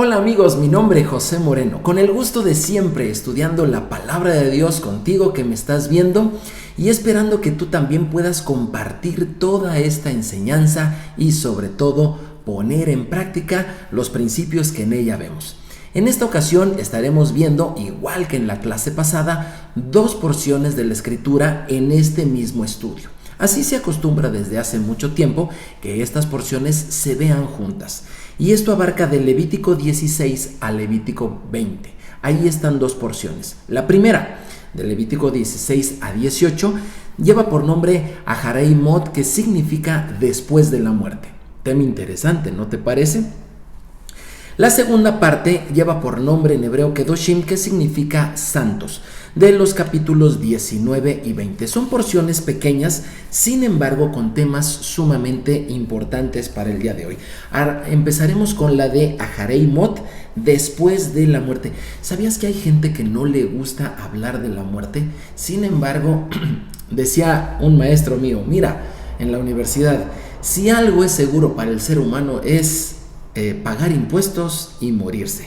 Hola amigos, mi nombre es José Moreno, con el gusto de siempre estudiando la palabra de Dios contigo que me estás viendo y esperando que tú también puedas compartir toda esta enseñanza y sobre todo poner en práctica los principios que en ella vemos. En esta ocasión estaremos viendo, igual que en la clase pasada, dos porciones de la Escritura en este mismo estudio. Así se acostumbra desde hace mucho tiempo que estas porciones se vean juntas. Y esto abarca de Levítico 16 a Levítico 20. Ahí están dos porciones. La primera, de Levítico 16 a 18, lleva por nombre Aharei Mot, que significa después de la muerte. Tema interesante, ¿no te parece? La segunda parte lleva por nombre en hebreo Kedoshim, que significa santos, de los capítulos 19 y 20. Son porciones pequeñas, sin embargo, con temas sumamente importantes para el día de hoy. Ahora, empezaremos con la de Aharei Mot, después de la muerte. ¿Sabías que hay gente que no le gusta hablar de la muerte? Sin embargo, decía un maestro mío, mira, en la universidad, si algo es seguro para el ser humano es pagar impuestos y morirse.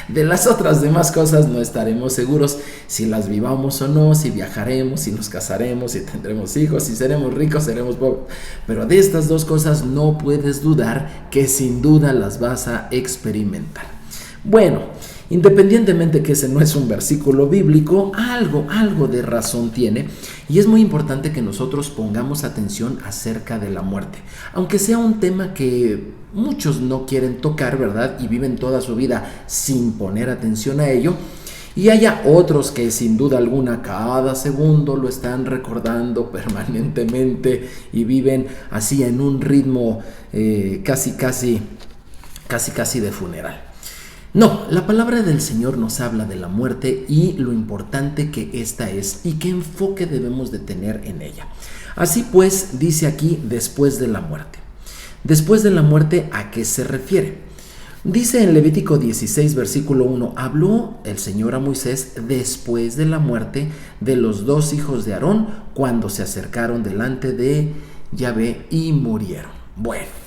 De las otras demás cosas no estaremos seguros si las vivamos o no, si viajaremos, si nos casaremos, si tendremos hijos, si seremos ricos, seremos pobres. Pero de estas dos cosas no puedes dudar que sin duda las vas a experimentar. Bueno, independientemente que ese no es un versículo bíblico, algo de razón tiene, y es muy importante que nosotros pongamos atención acerca de la muerte, aunque sea un tema que muchos no quieren tocar, ¿verdad? Y viven toda su vida sin poner atención a ello, y haya otros que sin duda alguna cada segundo lo están recordando permanentemente y viven así en un ritmo casi de funeral. No, la palabra del Señor nos habla de la muerte y lo importante que esta es y qué enfoque debemos de tener en ella. Así pues, dice aquí, después de la muerte. Después de la muerte, ¿a qué se refiere? Dice en Levítico 16, versículo 1, habló el Señor a Moisés después de la muerte de los dos hijos de Aarón cuando se acercaron delante de Yahvé y murieron. Bueno.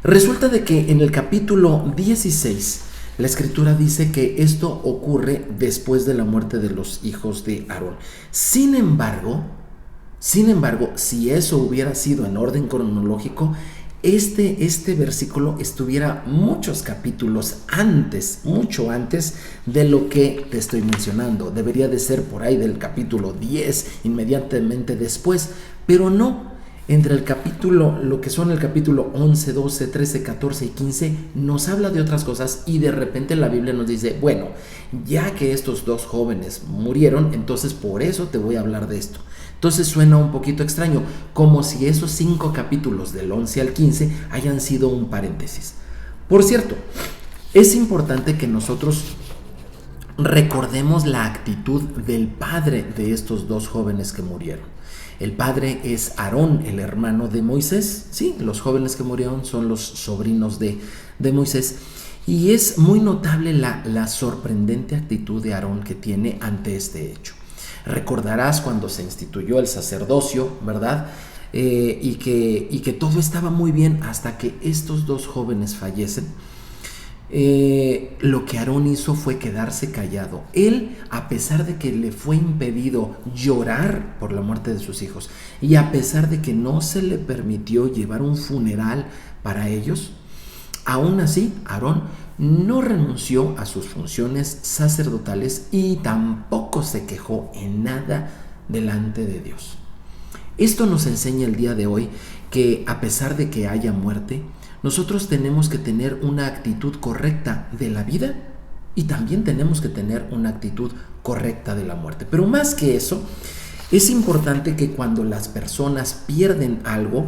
Resulta de que en el capítulo 16 la Escritura dice que esto ocurre después de la muerte de los hijos de Aarón. Sin embargo, si eso hubiera sido en orden cronológico, este versículo estuviera muchos capítulos antes, mucho antes de lo que te estoy mencionando. Debería de ser por ahí del capítulo 10, inmediatamente después, pero no. Entre el capítulo, lo que son el capítulo 11, 12, 13, 14 y 15, nos habla de otras cosas y de repente la Biblia nos dice, bueno, ya que estos dos jóvenes murieron, entonces por eso te voy a hablar de esto. Entonces suena un poquito extraño, como si esos 5 capítulos del 11 al 15 hayan sido un paréntesis. Por cierto, es importante que nosotros recordemos la actitud del padre de estos dos jóvenes que murieron. El padre es Aarón, el hermano de Moisés. Sí, los jóvenes que murieron son los sobrinos de Moisés. Y es muy notable la sorprendente actitud de Aarón que tiene ante este hecho. Recordarás cuando se instituyó el sacerdocio, ¿verdad? Y que todo estaba muy bien hasta que estos dos jóvenes fallecen. Lo que Aarón hizo fue quedarse callado. Él, a pesar de que le fue impedido llorar por la muerte de sus hijos y a pesar de que no se le permitió llevar un funeral para ellos, aún así Aarón no renunció a sus funciones sacerdotales y tampoco se quejó en nada delante de Dios. Esto nos enseña el día de hoy que a pesar de que haya muerte, nosotros tenemos que tener una actitud correcta de la vida y también tenemos que tener una actitud correcta de la muerte. Pero más que eso, es importante que cuando las personas pierden algo,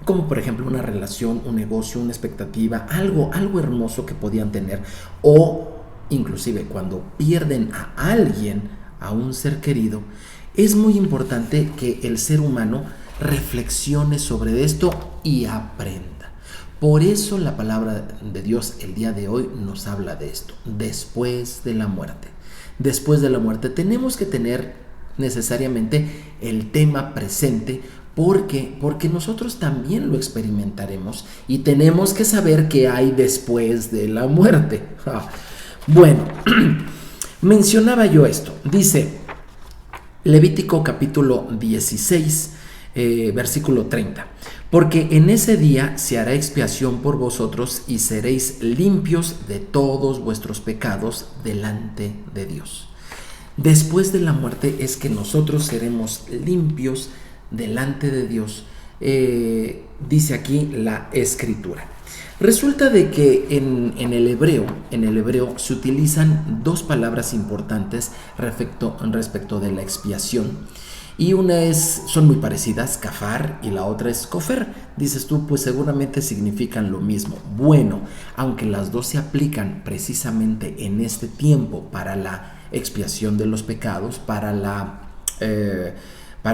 como por ejemplo una relación, un negocio, una expectativa, algo hermoso que podían tener, o inclusive cuando pierden a alguien, a un ser querido, es muy importante que el ser humano reflexione sobre esto y aprenda. Por eso la palabra de Dios el día de hoy nos habla de esto, después de la muerte. Después de la muerte tenemos que tener necesariamente el tema presente ¿Por qué? Porque nosotros también lo experimentaremos y tenemos que saber qué hay después de la muerte. Bueno, mencionaba yo esto. Dice Levítico capítulo 16, versículo 30. Porque en ese día se hará expiación por vosotros y seréis limpios de todos vuestros pecados delante de Dios. Después de la muerte es que nosotros seremos limpios delante de Dios, dice aquí la Escritura. Resulta de que en el hebreo se utilizan dos palabras importantes respecto de la expiación. Y son muy parecidas, kafar, y la otra es kofer. Dices tú, pues seguramente significan lo mismo. Bueno, aunque las dos se aplican precisamente en este tiempo para la expiación de los pecados, para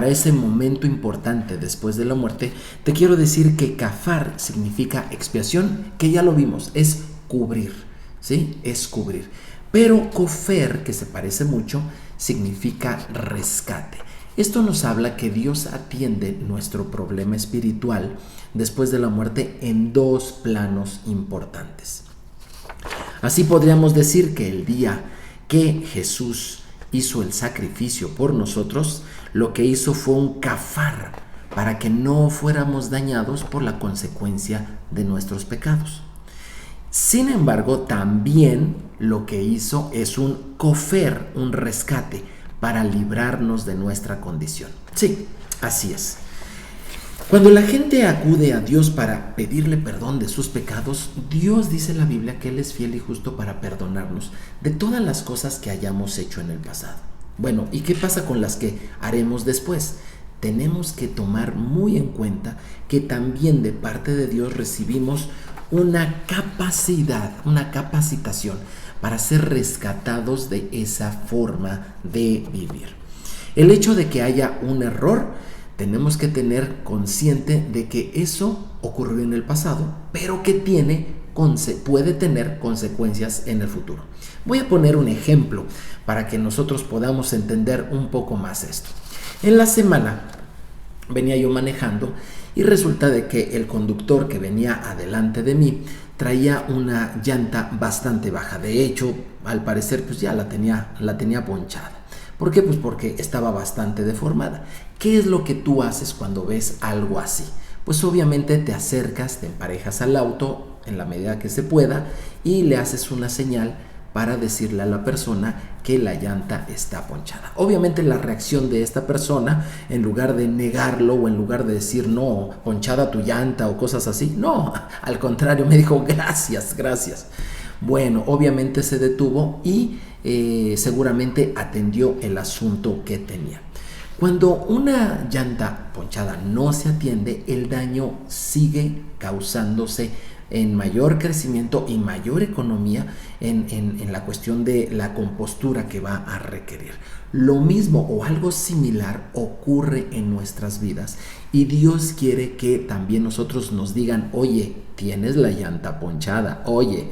ese momento importante después de la muerte, te quiero decir que kafar significa expiación, que ya lo vimos, es cubrir, ¿sí? Es cubrir. Pero kofer, que se parece mucho, significa rescate. Esto nos habla que Dios atiende nuestro problema espiritual después de la muerte en dos planos importantes. Así podríamos decir que el día que Jesús hizo el sacrificio por nosotros, lo que hizo fue un kafar para que no fuéramos dañados por la consecuencia de nuestros pecados. Sin embargo, también lo que hizo es un kofer, un rescate, para librarnos de nuestra condición. Sí, así es. Cuando la gente acude a Dios para pedirle perdón de sus pecados, Dios dice en la Biblia que Él es fiel y justo para perdonarnos de todas las cosas que hayamos hecho en el pasado. Bueno, ¿y qué pasa con las que haremos después? Tenemos que tomar muy en cuenta que también de parte de Dios recibimos una capacidad, una capacitación para ser rescatados de esa forma de vivir. El hecho de que haya un error, tenemos que tener consciente de que eso ocurrió en el pasado, pero que puede tener consecuencias en el futuro. Voy a poner un ejemplo para que nosotros podamos entender un poco más esto. En la semana venía yo manejando y resulta de que el conductor que venía adelante de mí traía una llanta bastante baja. De hecho, al parecer, pues ya la tenía ponchada. ¿Por qué? Pues porque estaba bastante deformada. ¿Qué es lo que tú haces cuando ves algo así? Pues obviamente te acercas, te emparejas al auto en la medida que se pueda y le haces una señal para decirle a la persona que la llanta está ponchada. Obviamente la reacción de esta persona, en lugar de negarlo o en lugar de decir no, ponchada tu llanta o cosas así, no, al contrario, me dijo gracias. Bueno, obviamente se detuvo y seguramente atendió el asunto que tenía. Cuando una llanta ponchada no se atiende, el daño sigue causándose en mayor crecimiento y mayor economía en la cuestión de la compostura que va a requerir. Lo mismo o algo similar ocurre en nuestras vidas y Dios quiere que también nosotros nos digan, oye, tienes la llanta ponchada, oye,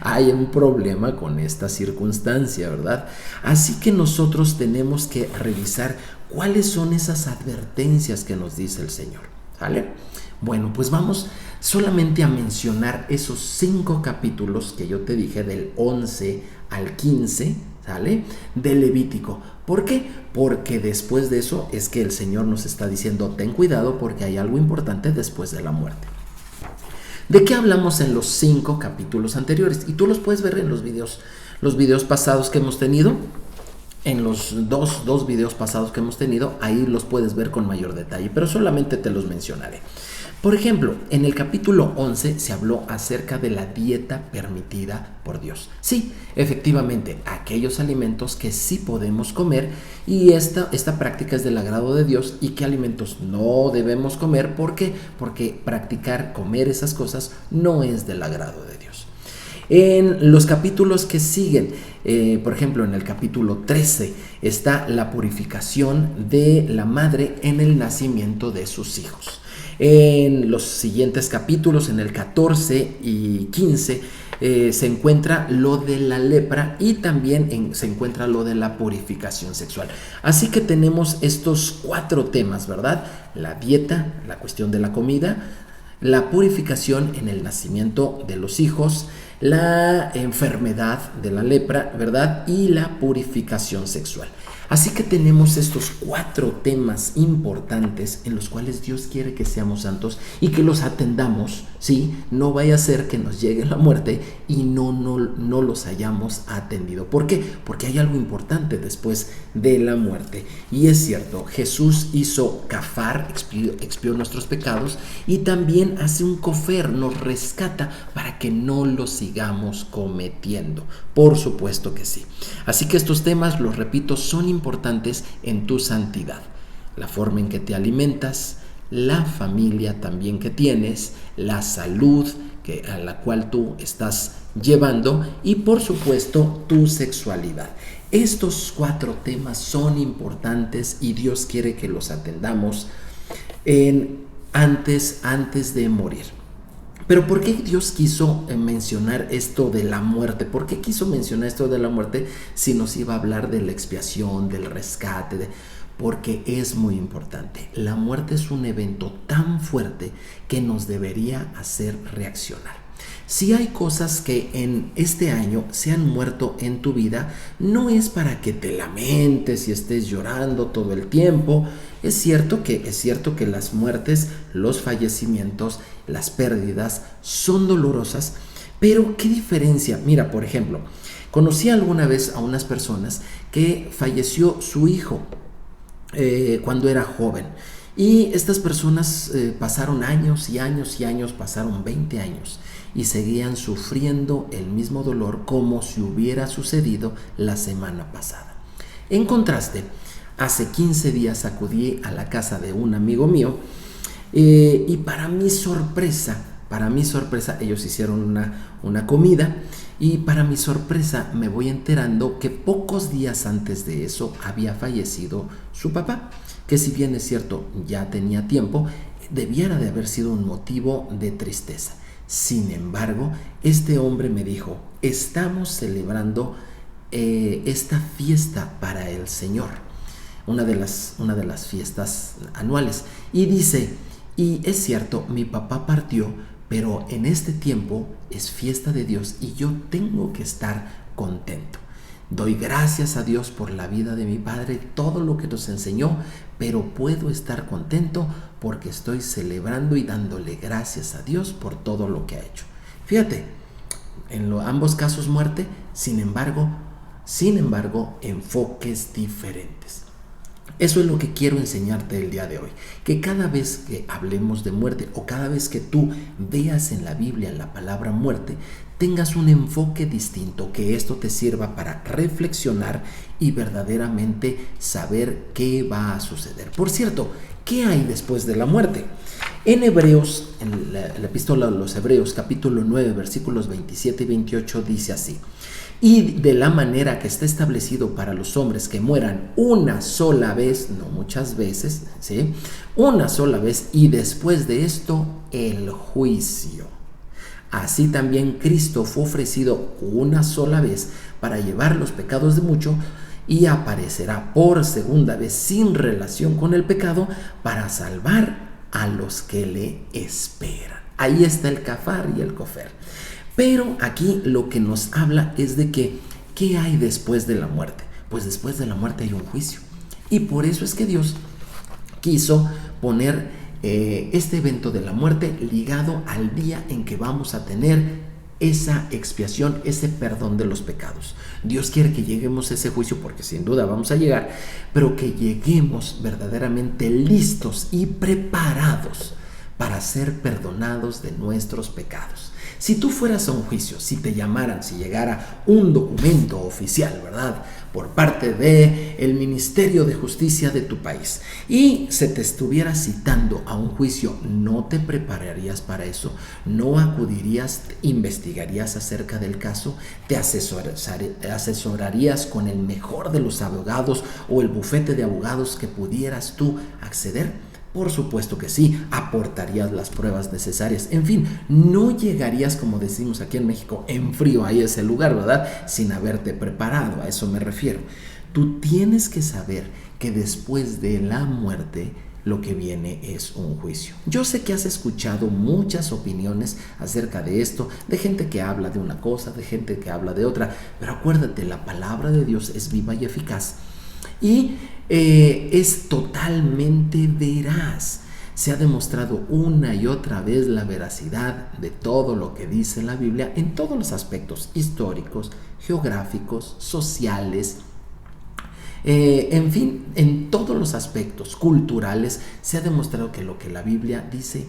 hay un problema con esta circunstancia, ¿verdad? Así que nosotros tenemos que revisar cuáles son esas advertencias que nos dice el Señor, ¿vale? Bueno, pues vamos solamente a mencionar esos 5 capítulos que yo te dije, del 11 al 15, ¿sale? De Levítico. ¿Por qué? Porque después de eso es que el Señor nos está diciendo, ten cuidado porque hay algo importante después de la muerte. ¿De qué hablamos en los 5 capítulos anteriores? Y tú los puedes ver en los videos pasados que hemos tenido. En los dos videos pasados que hemos tenido, ahí los puedes ver con mayor detalle, pero solamente te los mencionaré. Por ejemplo, en el capítulo 11 se habló acerca de la dieta permitida por Dios. Sí, efectivamente, aquellos alimentos que sí podemos comer y esta práctica es del agrado de Dios y qué alimentos no debemos comer. ¿Por qué? Porque comer esas cosas no es del agrado de Dios. En los capítulos que siguen, por ejemplo, en el capítulo 13 está la purificación de la madre en el nacimiento de sus hijos. En los siguientes capítulos, en el 14 y 15, se encuentra lo de la lepra y también se encuentra lo de la purificación sexual. Así que tenemos estos 4 temas, ¿verdad? La dieta, la cuestión de la comida, la purificación en el nacimiento de los hijos, la enfermedad de la lepra, ¿verdad? Y la purificación sexual. Así que tenemos estos 4 temas importantes en los cuales Dios quiere que seamos santos y que los atendamos, ¿sí? No vaya a ser que nos llegue la muerte y no los hayamos atendido. ¿Por qué? Porque hay algo importante después de la muerte. Y es cierto, Jesús hizo cafar, expió nuestros pecados, y también hace un cofer, nos rescata para que no los sigamos cometiendo. Por supuesto que sí. Así que estos temas, los repito, son importantes en tu santidad. La forma en que te alimentas, la familia también que tienes, la salud a la cual tú estás llevando y por supuesto tu sexualidad. Estos 4 temas son importantes y Dios quiere que los atendamos antes de morir. Pero ¿por qué Dios quiso mencionar esto de la muerte? ¿Por qué quiso mencionar esto de la muerte si nos iba a hablar de la expiación, del rescate? Porque es muy importante. La muerte es un evento tan fuerte que nos debería hacer reaccionar. Si hay cosas que en este año se han muerto en tu vida, no es para que te lamentes y estés llorando todo el tiempo. Es cierto que las muertes, los fallecimientos, las pérdidas son dolorosas, pero ¿qué diferencia? Mira, por ejemplo, conocí alguna vez a unas personas que falleció su hijo cuando era joven. Y estas personas pasaron años y años y años, pasaron 20 años y seguían sufriendo el mismo dolor como si hubiera sucedido la semana pasada. En contraste, hace 15 días acudí a la casa de un amigo mío y para mi sorpresa, ellos hicieron una comida y para mi sorpresa me voy enterando que pocos días antes de eso había fallecido su papá, que si bien es cierto ya tenía tiempo, debiera de haber sido un motivo de tristeza. Sin embargo, este hombre me dijo, estamos celebrando esta fiesta para el Señor, una de las fiestas anuales, y dice, y es cierto, mi papá partió, pero en este tiempo es fiesta de Dios y yo tengo que estar contento. Doy gracias a Dios por la vida de mi padre, todo lo que nos enseñó, pero puedo estar contento porque estoy celebrando y dándole gracias a Dios por todo lo que ha hecho. Fíjate, en ambos casos muerte, sin embargo, enfoques diferentes. Eso es lo que quiero enseñarte el día de hoy, que cada vez que hablemos de muerte o cada vez que tú veas en la Biblia la palabra muerte, tengas un enfoque distinto, que esto te sirva para reflexionar y verdaderamente saber qué va a suceder. Por cierto, ¿qué hay después de la muerte? En Hebreos, en la epístola de los Hebreos, capítulo 9, versículos 27 y 28, dice así: y de la manera que está establecido para los hombres que mueran una sola vez, no muchas veces, ¿sí? Una sola vez, y después de esto, el juicio. Así también Cristo fue ofrecido una sola vez para llevar los pecados de muchos y aparecerá por segunda vez sin relación con el pecado para salvar a los que le esperan. Ahí está el cafar y el cofer. Pero aquí lo que nos habla es de que, ¿qué hay después de la muerte? Pues después de la muerte hay un juicio. Y por eso es que Dios quiso poner este evento de la muerte ligado al día en que vamos a tener esa expiación, ese perdón de los pecados. Dios quiere que lleguemos a ese juicio, porque sin duda vamos a llegar, pero que lleguemos verdaderamente listos y preparados para ser perdonados de nuestros pecados. Si tú fueras a un juicio, si te llamaran, si llegara un documento oficial, ¿verdad?, por parte del Ministerio de Justicia de tu país y se te estuviera citando a un juicio, ¿no te prepararías para eso? ¿No acudirías, investigarías acerca del caso? ¿Te asesorarías con el mejor de los abogados o el bufete de abogados que pudieras tú acceder? Por supuesto que sí, aportarías las pruebas necesarias. En fin, no llegarías, como decimos aquí en México, en frío a ese lugar, ¿verdad? Sin haberte preparado, a eso me refiero. Tú tienes que saber que después de la muerte lo que viene es un juicio. Yo sé que has escuchado muchas opiniones acerca de esto, de gente que habla de una cosa, de gente que habla de otra, pero acuérdate, la palabra de Dios es viva y eficaz y es totalmente veraz. Se ha demostrado una y otra vez la veracidad de todo lo que dice la Biblia en todos los aspectos históricos, geográficos, sociales. En fin, en todos los aspectos culturales se ha demostrado que lo que la Biblia dice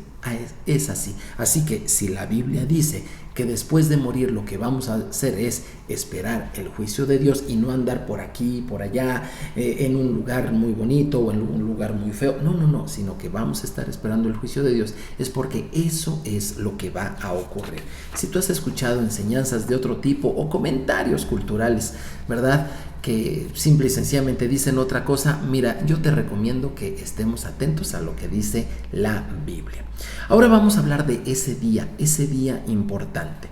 es así. Así que si la Biblia dice que después de morir lo que vamos a hacer es esperar el juicio de Dios y no andar por aquí, por allá, en un lugar muy bonito o en un lugar muy feo, no, sino que vamos a estar esperando el juicio de Dios, es porque eso es lo que va a ocurrir. Si tú has escuchado enseñanzas de otro tipo o comentarios culturales, ¿verdad?, que simple y sencillamente dicen otra cosa, mira, yo te recomiendo que estemos atentos a lo que dice la Biblia. Ahora vamos a hablar de ese día importante.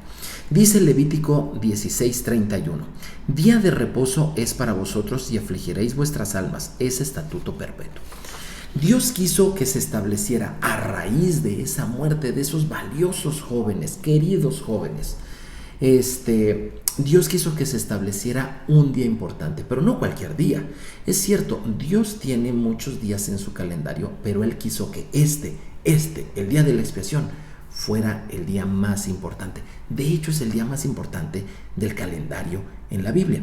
Dice Levítico 16:31, día de reposo es para vosotros y afligiréis vuestras almas, es estatuto perpetuo. Dios quiso que se estableciera a raíz de esa muerte de esos valiosos jóvenes, queridos jóvenes, Dios quiso que se estableciera un día importante, pero no cualquier día. Es cierto, Dios tiene muchos días en su calendario, pero Él quiso que el día de la expiación, fuera el día más importante. De hecho, es el día más importante del calendario en la Biblia.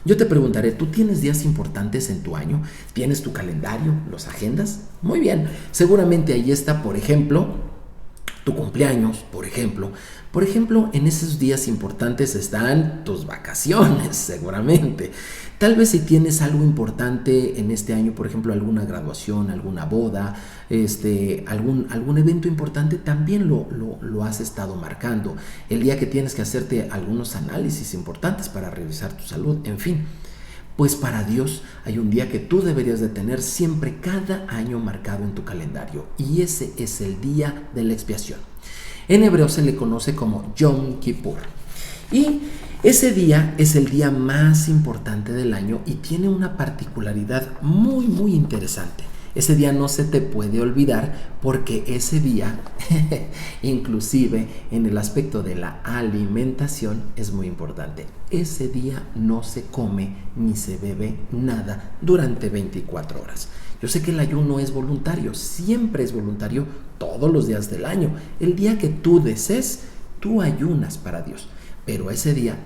Yo te preguntaré, ¿tú tienes días importantes en tu año? ¿Tienes tu calendario, los agendas? Muy bien, seguramente ahí está, por ejemplo, tu cumpleaños, por ejemplo. Por ejemplo, en esos días importantes están tus vacaciones, seguramente. Tal vez si tienes algo importante en este año, por ejemplo, alguna graduación, alguna boda, algún evento importante, también lo has estado marcando. El día que tienes que hacerte algunos análisis importantes para revisar tu salud, en fin. Pues para Dios hay un día que tú deberías de tener siempre cada año marcado en tu calendario, y ese es el día de la expiación. En hebreo se le conoce como Yom Kippur, y ese día es el día más importante del año y tiene una particularidad muy muy interesante. Ese día no se te puede olvidar porque ese día, inclusive en el aspecto de la alimentación, es muy importante. Ese día no se come ni se bebe nada durante 24 horas. Yo sé que el ayuno es voluntario, siempre es voluntario todos los días del año. El día que tú desees, tú ayunas para Dios. Pero ese día,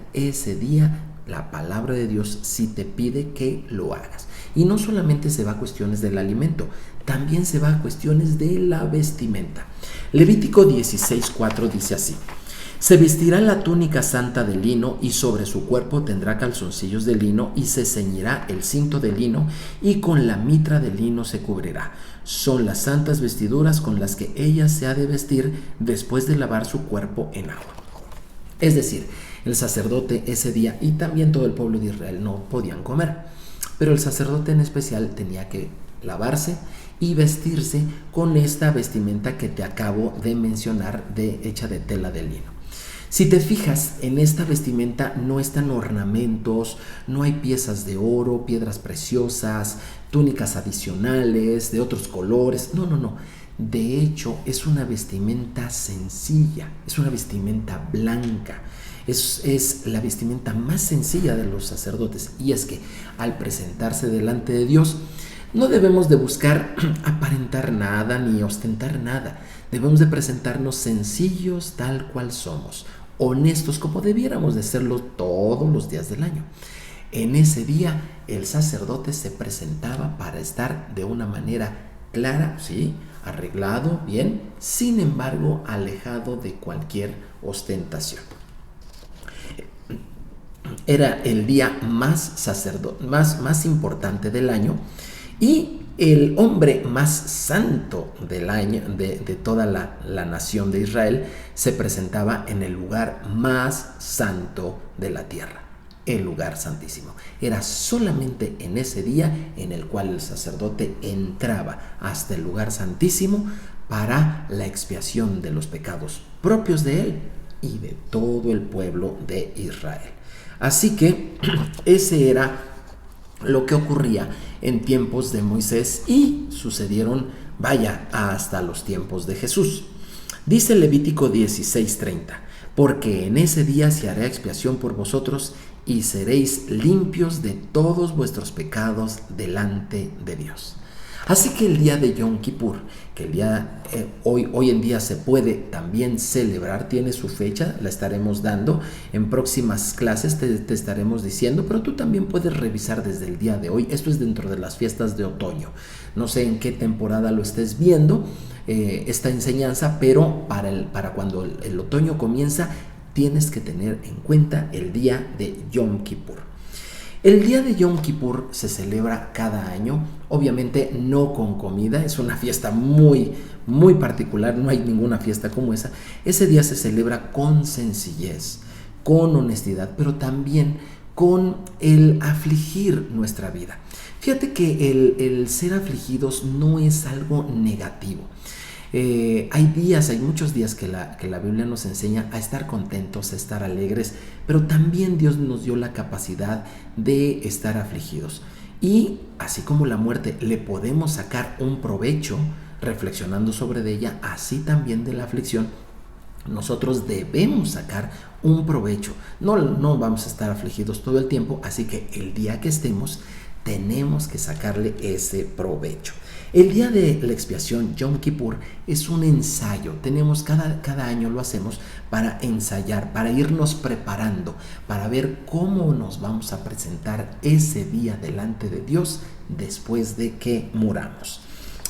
la palabra de Dios sí te pide que lo hagas. Y no solamente se va a cuestiones del alimento, también se va a cuestiones de la vestimenta. Levítico 16:4 dice así: se vestirá la túnica santa de lino y sobre su cuerpo tendrá calzoncillos de lino y se ceñirá el cinto de lino y con la mitra de lino se cubrirá. Son las santas vestiduras con las que ella se ha de vestir después de lavar su cuerpo en agua. Es decir, el sacerdote ese día y también todo el pueblo de Israel no podían comer, pero el sacerdote en especial tenía que lavarse y vestirse con esta vestimenta que te acabo de mencionar, hecha de tela de lino. Si te fijas, en esta vestimenta no están ornamentos, no hay piezas de oro, piedras preciosas, túnicas adicionales de otros colores, no. De hecho, es una vestimenta sencilla, es una vestimenta blanca. Es la vestimenta más sencilla de los sacerdotes, y es que al presentarse delante de Dios no debemos de buscar aparentar nada ni ostentar nada. Debemos de presentarnos sencillos tal cual somos, honestos como debiéramos de serlo todos los días del año. En ese día el sacerdote se presentaba para estar de una manera clara, sí, arreglado, bien, sin embargo alejado de cualquier ostentación. Era el día más importante del año, y el hombre más santo del año, de toda la nación de Israel, se presentaba en el lugar más santo de la tierra. el lugar santísimo. Era solamente en ese día en el cual el sacerdote entraba hasta el lugar santísimo para la expiación de los pecados propios de él y de todo el pueblo de Israel. Así que ese era lo que ocurría en tiempos de Moisés y sucedieron, hasta los tiempos de Jesús. Dice Levítico 16:30, porque en ese día se hará expiación por vosotros y seréis limpios de todos vuestros pecados delante de Dios. Así que el día de Yom Kippur, que el día hoy en día se puede también celebrar, tiene su fecha, la estaremos dando en próximas clases, te estaremos diciendo, pero tú también puedes revisar desde el día de hoy. Esto es dentro de las fiestas de otoño. No sé en qué temporada lo estés viendo esta enseñanza, pero para cuando el otoño comienza, tienes que tener en cuenta el día de Yom Kippur. El día de Yom Kippur se celebra cada año, obviamente no con comida, es una fiesta muy, muy particular, no hay ninguna fiesta como esa. Ese día se celebra con sencillez, con honestidad, pero también con el afligir nuestra vida. Fíjate que el ser afligidos no es algo negativo. Hay muchos días que la Biblia nos enseña a estar contentos, a estar alegres, pero también Dios nos dio la capacidad de estar afligidos. Y así como la muerte le podemos sacar un provecho reflexionando sobre ella, así también de la aflicción nosotros debemos sacar un provecho. No vamos a estar afligidos todo el tiempo, así que el día que estemos tenemos que sacarle ese provecho. El día de la expiación, Yom Kippur, es un ensayo. Tenemos cada año lo hacemos para ensayar, para irnos preparando, para ver cómo nos vamos a presentar ese día delante de Dios después de que muramos.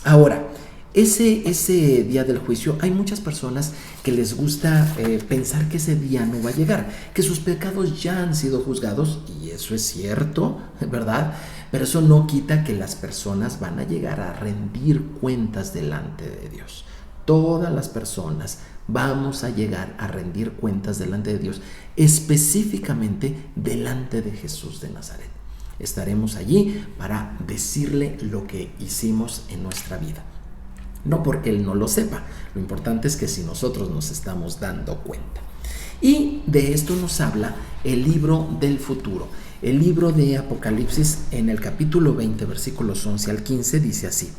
Ahora, ese día del juicio, hay muchas personas que les gusta pensar que ese día no va a llegar, que sus pecados ya han sido juzgados, y eso es cierto, ¿verdad? Pero eso no quita que las personas van a llegar a rendir cuentas delante de Dios. Todas las personas vamos a llegar a rendir cuentas delante de Dios, específicamente delante de Jesús de Nazaret. Estaremos allí para decirle lo que hicimos en nuestra vida. No porque Él no lo sepa, lo importante es que si nosotros nos estamos dando cuenta. Y de esto nos habla el libro del futuro. El libro de Apocalipsis, en el capítulo 20, versículos 11 al 15, dice así: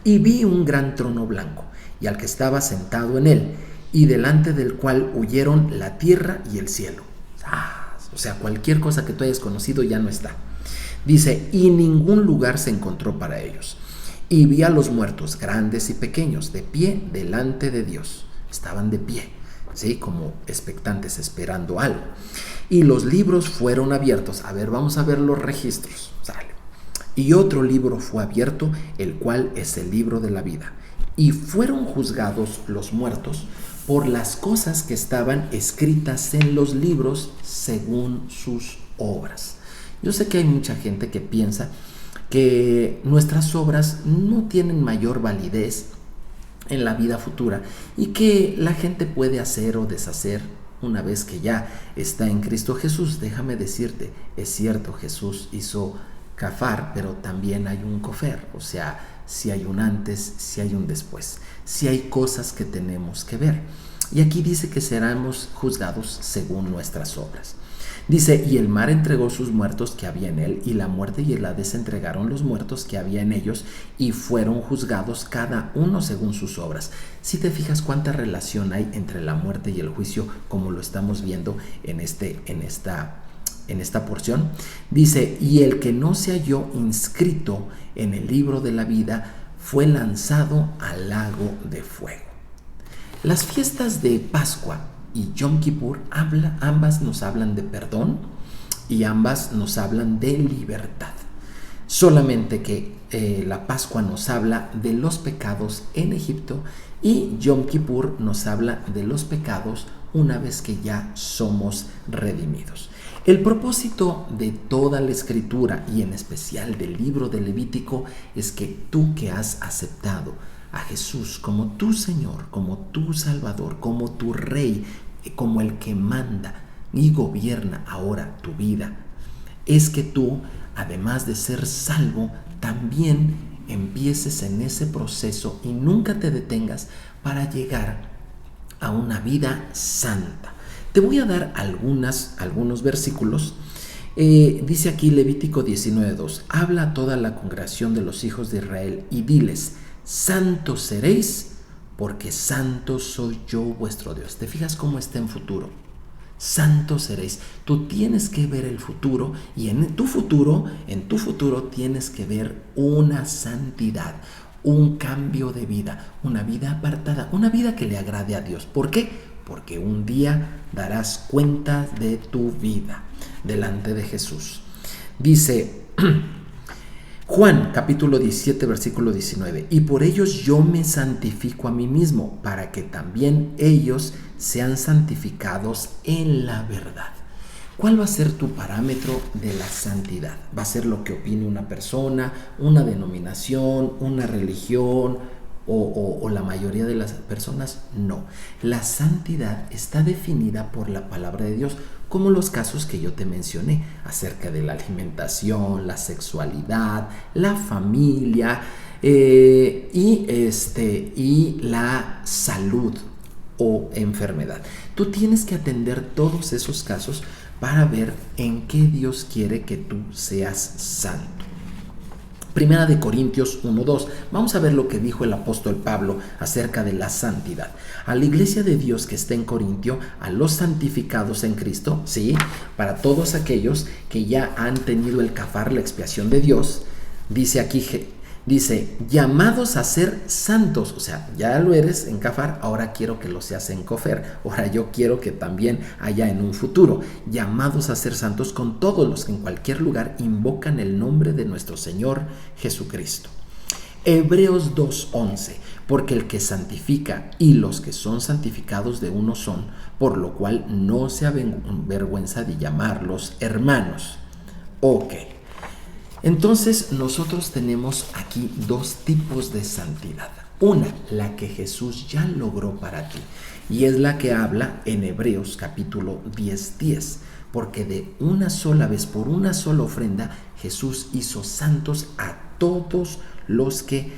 y vi un gran trono blanco, y al que estaba sentado en él, y delante del cual huyeron la tierra y el cielo. O sea, cualquier cosa que tú hayas conocido ya no está. Dice, y ningún lugar se encontró para ellos. Y vi a los muertos, grandes y pequeños, de pie delante de Dios. Estaban de pie, ¿sí? Como expectantes, esperando algo. Y los libros fueron abiertos. A ver, vamos a ver los registros. Sale. Y otro libro fue abierto, el cual es el libro de la vida. Y fueron juzgados los muertos por las cosas que estaban escritas en los libros según sus obras. Yo sé que hay mucha gente que piensa que nuestras obras no tienen mayor validez en la vida futura y que la gente puede hacer o deshacer una vez que ya está en Cristo Jesús. Déjame decirte, es cierto, Jesús hizo Cafar, pero también hay un Cofer, o sea, si hay un antes, si hay un después, si hay cosas que tenemos que ver. Y aquí dice que seremos juzgados según nuestras obras. Dice, y el mar entregó sus muertos que había en él, y la muerte y el Hades entregaron los muertos que había en ellos, y fueron juzgados cada uno según sus obras. Si te fijas cuánta relación hay entre la muerte y el juicio, como lo estamos viendo en esta porción. Dice, y el que no se halló inscrito en el libro de la vida fue lanzado al lago de fuego. Las fiestas de Pascua y Yom Kippur ambas nos hablan de perdón y ambas nos hablan de libertad. Solamente que la Pascua nos habla de los pecados en Egipto y Yom Kippur nos habla de los pecados una vez que ya somos redimidos. El propósito de toda la Escritura y en especial del libro de Levítico es que tú que has aceptado a Jesús como tu Señor, como tu Salvador, como tu Rey, como el que manda y gobierna ahora tu vida, es que tú, además de ser salvo, también empieces en ese proceso y nunca te detengas para llegar a una vida santa. Te voy a dar algunos versículos. Dice aquí Levítico 19:2: habla a toda la congregación de los hijos de Israel y diles: santos seréis, porque santo soy yo vuestro Dios. ¿Te fijas cómo está en futuro? Santos seréis. Tú tienes que ver el futuro, y en tu futuro tienes que ver una santidad, un cambio de vida, una vida apartada, una vida que le agrade a Dios. ¿Por qué? Porque un día darás cuenta de tu vida delante de Jesús. Dice Juan capítulo 17 versículo 19: y por ellos yo me santifico a mí mismo, para que también ellos sean santificados en la verdad. ¿Cuál va a ser tu parámetro de la santidad? ¿Va a ser lo que opine una persona, una denominación, una religión o la mayoría de las personas? No. La santidad está definida por la palabra de Dios, como los casos que yo te mencioné acerca de la alimentación, la sexualidad, la familia y la salud o enfermedad. Tú tienes que atender todos esos casos para ver en qué Dios quiere que tú seas santo. Primera de Corintios 1:2. Vamos a ver lo que dijo el apóstol Pablo acerca de la santidad. A la iglesia de Dios que está en Corintio, a los santificados en Cristo, sí, para todos aquellos que ya han tenido el cafar, la expiación de Dios, dice aquí, llamados a ser santos. O sea, ya lo eres en cafar, ahora quiero que lo seas en cofer. Ahora yo quiero que también haya en un futuro. Llamados a ser santos con todos los que en cualquier lugar invocan el nombre de nuestro Señor Jesucristo. Hebreos 2:11: porque el que santifica y los que son santificados de uno son, por lo cual no se avergüenza de llamarlos hermanos. Ok. Entonces nosotros tenemos aquí dos tipos de santidad. Una, la que Jesús ya logró para ti, y es la que habla en Hebreos capítulo 10:10, porque de una sola vez, por una sola ofrenda, Jesús hizo santos a todos los que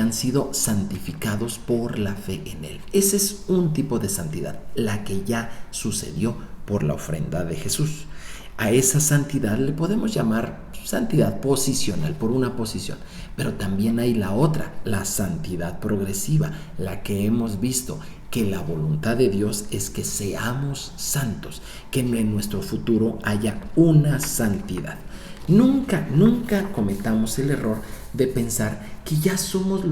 han sido santificados por la fe en Él. Ese es un tipo de santidad, la que ya sucedió por la ofrenda de Jesús. A esa santidad le podemos llamar santidad posicional, por una posición, pero también hay la otra, la santidad progresiva, la que hemos visto, que la voluntad de Dios es que seamos santos, que en nuestro futuro haya una santidad. Nunca cometamos el error de pensar que ya somos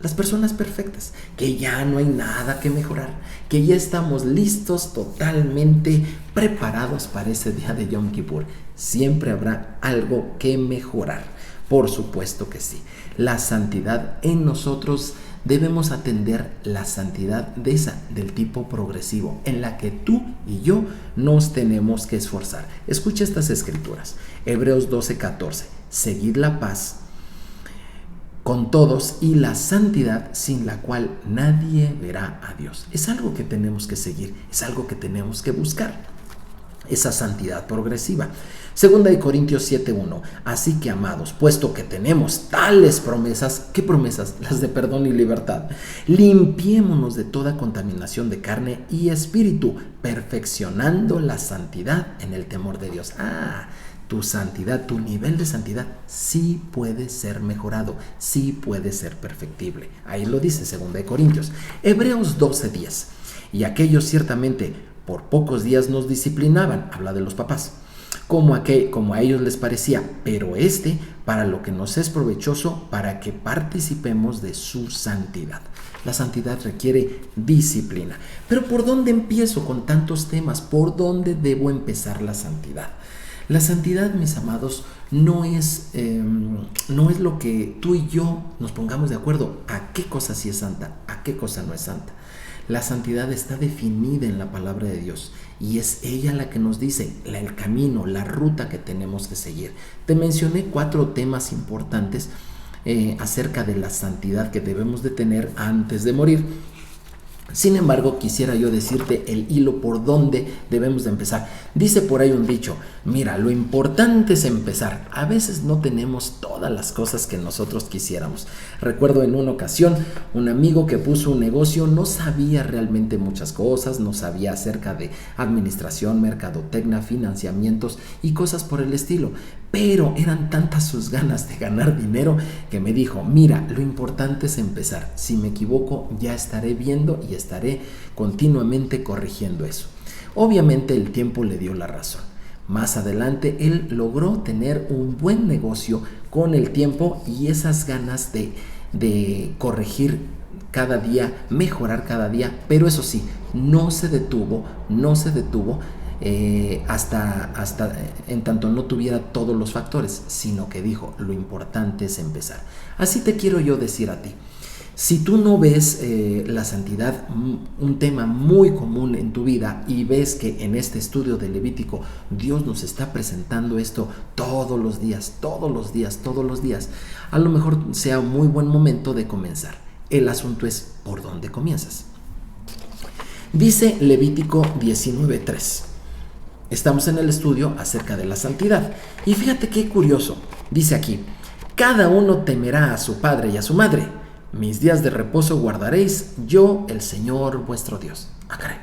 las personas perfectas, que ya no hay nada que mejorar, que ya estamos listos, totalmente preparados para ese día de Yom Kippur. Siempre habrá algo que mejorar, por supuesto que sí. La santidad en nosotros, debemos atender la santidad del tipo progresivo, en la que tú y yo nos tenemos que esforzar. Escucha estas escrituras. Hebreos 12:14: seguid la paz con todos y la santidad, sin la cual nadie verá a Dios. Es algo que tenemos que seguir, es algo que tenemos que buscar, esa santidad progresiva. Segunda de Corintios 7:1: así que, amados, puesto que tenemos tales promesas, ¿qué promesas? Las de perdón y libertad. Limpiémonos de toda contaminación de carne y espíritu, perfeccionando la santidad en el temor de Dios. Tu santidad, tu nivel de santidad sí puede ser mejorado, sí puede ser perfectible. Ahí lo dice 2 de Corintios. Hebreos 12:10: y aquellos ciertamente por pocos días nos disciplinaban, habla de los papás, como a ellos les parecía, pero para lo que nos es provechoso, para que participemos de su santidad. La santidad requiere disciplina. Pero ¿por dónde empiezo con tantos temas? ¿Por dónde debo empezar la santidad? La santidad, mis amados, no es lo que tú y yo nos pongamos de acuerdo a qué cosa sí es santa, a qué cosa no es santa. La santidad está definida en la palabra de Dios y es ella la que nos dice el camino, la ruta que tenemos que seguir. Te mencioné 4 temas importantes acerca de la santidad que debemos de tener antes de morir. Sin embargo, quisiera yo decirte el hilo por donde debemos de empezar. Dice por ahí un dicho: mira, lo importante es empezar. A veces no tenemos todas las cosas que nosotros quisiéramos. Recuerdo en una ocasión un amigo que puso un negocio, no sabía realmente muchas cosas, no sabía acerca de administración, mercadotecnia, financiamientos y cosas por el estilo. Pero eran tantas sus ganas de ganar dinero que me dijo: mira, lo importante es empezar. Si me equivoco, ya estaré viendo y estaré continuamente corrigiendo eso. Obviamente el tiempo le dio la razón. Más adelante él logró tener un buen negocio con el tiempo y esas ganas de corregir cada día, mejorar cada día, pero eso sí, no se detuvo hasta en tanto no tuviera todos los factores, sino que dijo: lo importante es empezar. Así te quiero yo decir a ti: si tú no ves la santidad un tema muy común en tu vida y ves que en este estudio de Levítico Dios nos está presentando esto todos los días, a lo mejor sea un muy buen momento de comenzar. El asunto es por dónde comienzas. Dice Levítico 19:3. Estamos en el estudio acerca de la santidad. Y fíjate qué curioso. Dice aquí: cada uno temerá a su padre y a su madre. Mis días de reposo guardaréis, yo el Señor vuestro Dios. Caray.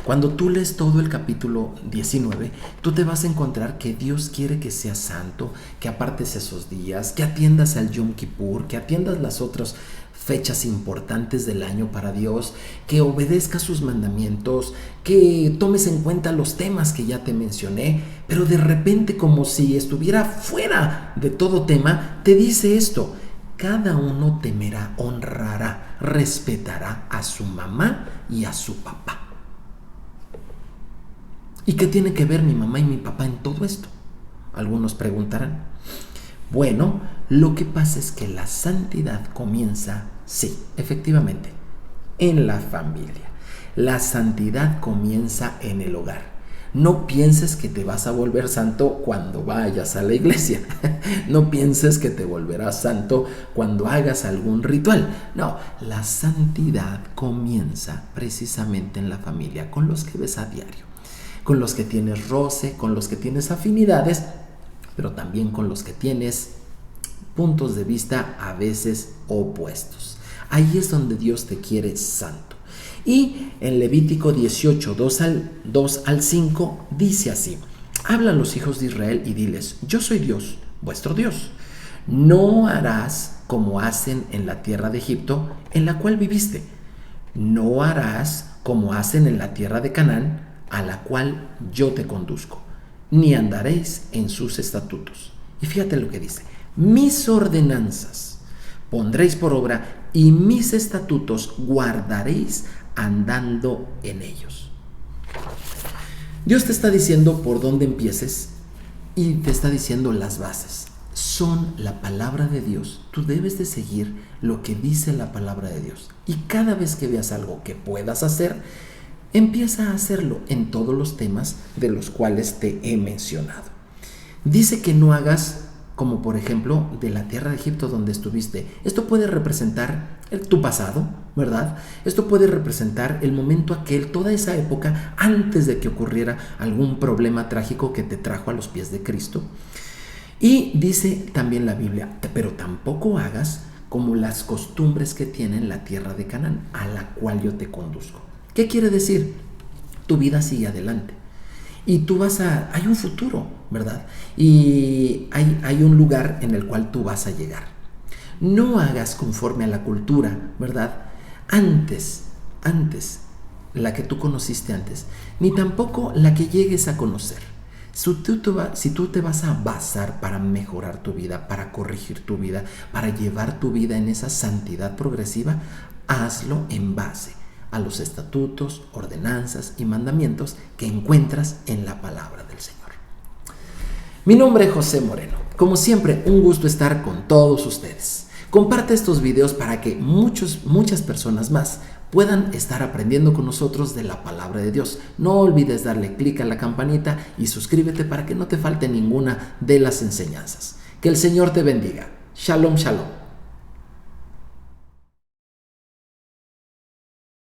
Cuando tú lees todo el capítulo 19, tú te vas a encontrar que Dios quiere que seas santo, que apartes esos días, que atiendas al Yom Kippur, que atiendas las otras fechas importantes del año para Dios, que obedezcas sus mandamientos, que tomes en cuenta los temas que ya te mencioné, pero de repente, como si estuviera fuera de todo tema, te dice esto: cada uno temerá, honrará, respetará a su mamá y a su papá. ¿Y qué tiene que ver mi mamá y mi papá en todo esto? Algunos preguntarán. Bueno, lo que pasa es que la santidad comienza, sí, efectivamente, en la familia. La santidad comienza en el hogar. No pienses que te vas a volver santo cuando vayas a la iglesia. No pienses que te volverás santo cuando hagas algún ritual. No, la santidad comienza precisamente en la familia, con los que ves a diario, con los que tienes roce, con los que tienes afinidades, pero también con los que tienes puntos de vista a veces opuestos. Ahí es donde Dios te quiere santo. Y en Levítico 18, 2 al 5 dice así: habla a los hijos de Israel y diles: yo soy Dios, vuestro Dios. No harás como hacen en la tierra de Egipto, en la cual viviste. No harás como hacen en la tierra de Canaán, a la cual yo te conduzco, ni andaréis en sus estatutos. Y fíjate lo que dice: mis ordenanzas pondréis por obra y mis estatutos guardaréis andando en ellos. Dios te está diciendo por dónde empieces y te está diciendo las bases. Son la palabra de Dios. Tú debes de seguir lo que dice la palabra de Dios. Y cada vez que veas algo que puedas hacer, empieza a hacerlo en todos los temas de los cuales te he mencionado. Dice que no hagas como, por ejemplo, de la tierra de Egipto donde estuviste. Esto puede representar tu pasado, ¿verdad? Esto puede representar el momento aquel, toda esa época antes de que ocurriera algún problema trágico que te trajo a los pies de Cristo. Y dice también la Biblia: pero tampoco hagas como las costumbres que tiene la tierra de Canaán, a la cual yo te conduzco. ¿Qué quiere decir? Tu vida sigue adelante. Y tú hay un futuro, ¿verdad? Y hay un lugar en el cual tú vas a llegar. No hagas conforme a la cultura, ¿verdad? Antes, la que tú conociste antes, ni tampoco la que llegues a conocer. Si tú te vas a basar para mejorar tu vida, para corregir tu vida, para llevar tu vida en esa santidad progresiva, hazlo en base a los estatutos, ordenanzas y mandamientos que encuentras en la palabra del Señor. Mi nombre es José Moreno. Como siempre, un gusto estar con todos ustedes. Comparte estos videos para que muchas personas más puedan estar aprendiendo con nosotros de la palabra de Dios. No olvides darle clic a la campanita y suscríbete para que no te falte ninguna de las enseñanzas. Que el Señor te bendiga. Shalom, shalom.